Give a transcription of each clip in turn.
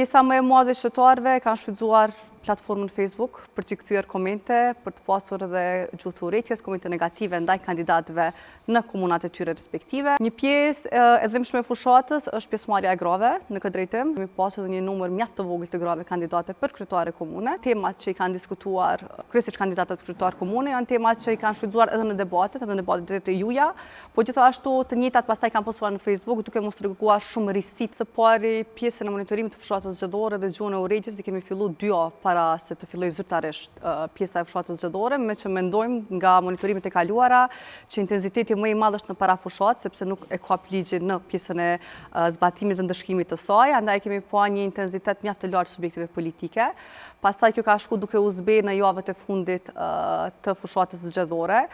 Pjesa më e madhe e qytetarëve kanë shfrytzuar platformën Facebook për të kthyer komente, për të pasur edhe gjuhë të urrëties, komente negative ndaj kandidatëve në komunat e tyre respektive. Një pjesë e dhimbshme e fushatës është pjesëmarrja e grave në këtë drejtim. Kemi pasur edhe një numër mjaft të vogël të grave kandidate për kryetare komune. Temat që i kanë diskutuar kryesisht kandidatët për kryetar komune janë temat që i kanë shfrytzuar edhe në debatet e juaja, po gjithashtu të njëjtat pastaj kanë postuar në Facebook duke mos treguar shumë risi. Së pari pjesën e monitorimit të fushatës zgjedhore dhe gjuhën e urrëties kemi filluar 2 javë para se të fillojë zyrtarisht pjesa e fushatës zgjedhore, me që mendojmë nga monitorimet e kaluara që intensiteti më i madh është në parafushatë, sepse nuk e kap ligji në pjesën e zbatimit dhe ndëshkimit të saj, andaj kemi pa një intensitet mjaft të lartë subjektive politike. Pastaj kjo ka shku duke u zbërë në javët e fundit të fushatës zgjedhore.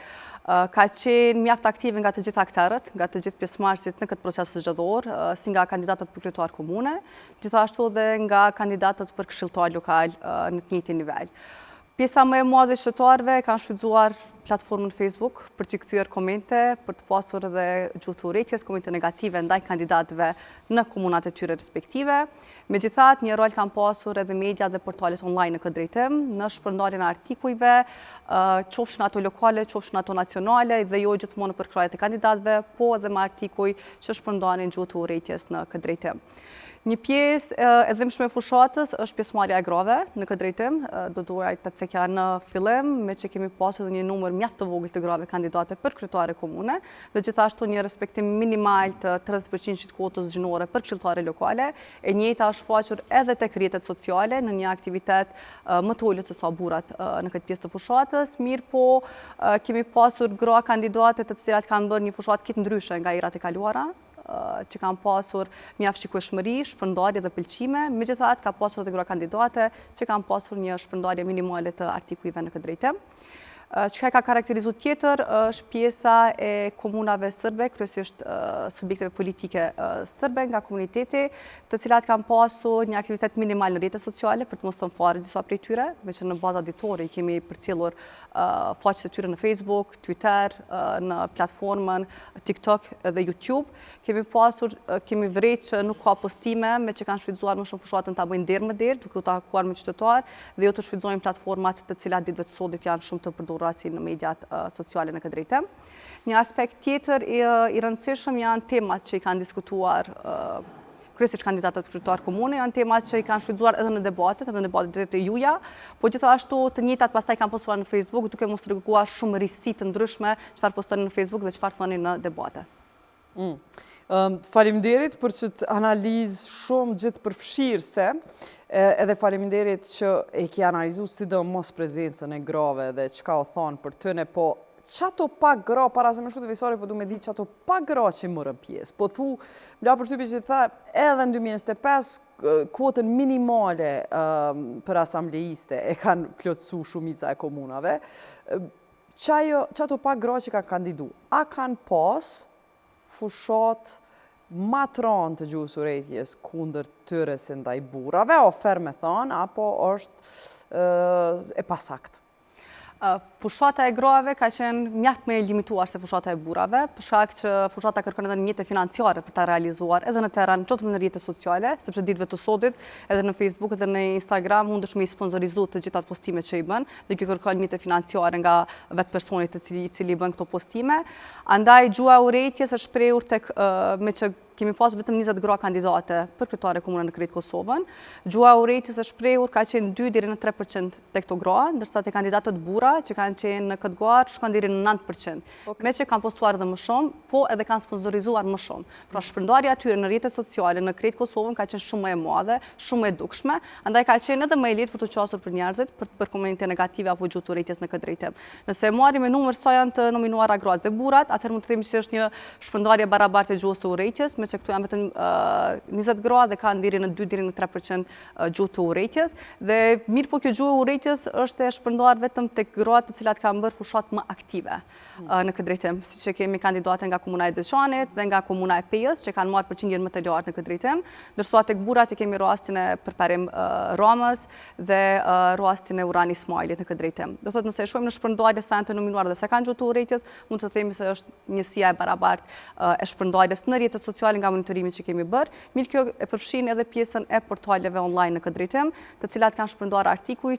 Ka qenë mjaft aktive nga të gjithë aktorët, nga të gjithë pjesëmarrësit në këtë proces zgjedhor, si nga kandidatët për kryetar komune, gjithashtu edhe nga kandidatët për këshilltar lokal në të njëjtin nivel. Pjesa më e madhe e qytetarëve kanë shfrytzuar platformën Facebook për të kthyer komente, për të pasur edhe gjuhë të urrëties, komente negative ndaj kandidatëve në komunat e tyre respektive. Megjithatë, një rol kanë pasur edhe media dhe portalet online në këtë drejtim, në shpërndarjen e artikujve, qofshin ato lokale, qofshin ato nacionale, dhe jo gjithmonë për krajet e kandidatëve, po edhe me artikuj që shpërndanin gjuhë të urrëties në këtë drejtim. Një pjesë e dhimbshme e fushatës është pjesëmarrja e grave në këtë drejtim. Do doja të cekja në fillim, me që kemi pasur një numër mjaft të vogël të grave kandidate për kryetare komune dhe gjithashtu një respektim minimal të 30% të kvotës gjinore për këshilltare lokale. E njëjta është shfaqur edhe tek rrjetet sociale në një aktivitet më të ulët se sa burrat në këtë pjesë të fushatës. Mirë po, kemi pasur gra kandidate të cilat kanë bërë një fushatë kitë ndryshe nga erat e kaluara, që kanë pasur mjaft shikueshmëri, shpërndarje dhe pëlqime. Megjithatë, ka pasur edhe gra kandidate që kanë pasur një shpërndarje minimale të artikujve në këtë drejtim. Çka ka karakterizuar tjetër është pjesa e komunave sërbe, kryesisht subjekteve politike sërbe nga komuniteti, të cilat kanë pasur një aktivitet minimal në rrjetet sociale, për të mos thënë fare disa prej tyre, me që në baza ditore i kemi përcjellur faqet e tyre në Facebook, Twitter, në platformën TikTok dhe YouTube. Kemi vërejt që nuk ka postime, me që kanë shfrytzuar më shumë fushatën ta bëjnë derë më derë, duke u takuar me qytetar, dhe jo të shfrytëzojnë platformat të cilat ditëve të sodit janë shumë të përdorura si në mediat sociale në këtë drejtim. Një aspekt tjetër i rëndësishëm janë temat që i kanë diskutuar kryesisht kandidatët për kryetar komune, janë temat që i kanë shfrytzuar edhe në debatet e juaja, po gjithashtu të njëjtat pastaj kanë postuar në Facebook duke mos treguar shumë risi të ndryshme çfarë postojnë në Facebook dhe çfarë thonin në debate. Faleminderit për këtë analizë shumë gjithë përfshirëse, edhe faleminderit që e ki analizuar sidomos prezencën e grave dhe çka u thonë për tyne, po çato pak gra, para se më shku të vejsore, po du me di çato pak gra që morën pjesë. Po thu, mla përshtypje që tha, edhe në 2025 kvotën minimale për asambleiste e kanë plotësu shumica e komunave. Çato pak gra që kanë kandidu, a kanë pas fushat matron të gjuhës urrëties kundër tyre se ndaj burrave, o ferm me thonë, apo është e pasakt? Fushata e grave ka qenë mjaft më e limituar se fushata e burrave, për shkak që fushata kërkon edhe mjete financiare për ta realizuar edhe në terren, qoftë në rrjetet sociale, sepse ditëve të sodit edhe në Facebook edhe në Instagram mundesh me i sponsorizu të gjitha postimet që i bën, dhe kjo kërkon mjete financiare nga vetë personi i cili bën këto postime. Andaj gjuha e urrëties është shprehur tek me që kemi pas vetëm 20 gra kandidate për kryetare komune në krejt Kosovën. Gjuha e urrëties është shprehur ka qenë 2 deri në 3% tek këto gra, ndërsa te kandidatët burra që kanë qenë në këtë garë shkon deri në 9%. Me që kanë postuar edhe më shumë, po edhe kanë sponsorizuar më shumë. Pra shpërndarja atyre në rrjetet sociale në krejt Kosovën ka qenë shumë më e madhe, shumë më e dukshme, andaj ka qenë edhe më e lehtë për të qasur për njerëzit për komente negative apo gjuhë të urrëties në këtë drejtim. Nëse marrim me numër sa janë të nominuara gratë dhe burrat, atëherë mund të themi se është një shpërndarje barabartë e gjuhës së urrëties, që këtu janë vetëm 20 gra dhe kanë deri në 2 deri në 3% gjuhë të urrëties, dhe mirë po kjo gjuhë e urrëties është e shpërndarë vetëm tek gratë të cilat kanë bërë fushat më aktive në këtë drejtim, siç e kemi kandidate nga komuna e Deçanit dhe nga komuna e Pejës që kanë marrë përqindjen më të lartë në këtë drejtim, ndërsa tek burrat e kemi rastin e përparim Ramës dhe rastin e Urani Ismailit në këtë drejtim. Do thotë nëse e shohim në shpërndarje sa janë të nominuar dhe sa kanë gjuhë të urrëties, mund të themi se është njësia e barabartë e shpërndarjes në rrjetet sociale dalin nga monitorimi që kemi bërë. Mirë, kjo e përfshin edhe pjesën e portaleve online në këtë drejtim, të cilat kanë shpërndarë artikuj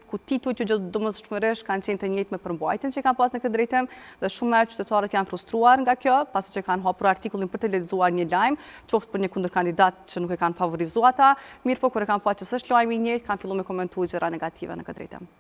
ku titujt që domosdoshmërisht kanë qenë të njëjtë me përmbajtjen që kanë pas në këtë drejtim dhe shumë herë qytetarët janë frustruar nga kjo, pasi që kanë hapur artikullin për të lexuar një lajm, qoftë për një kundërkandidat që nuk e kanë favorizuar ata, mirë po kur e kanë parë që s'është lajmi i njëjtë, kanë filluar me komentuar gjëra negative në këtë drejtim.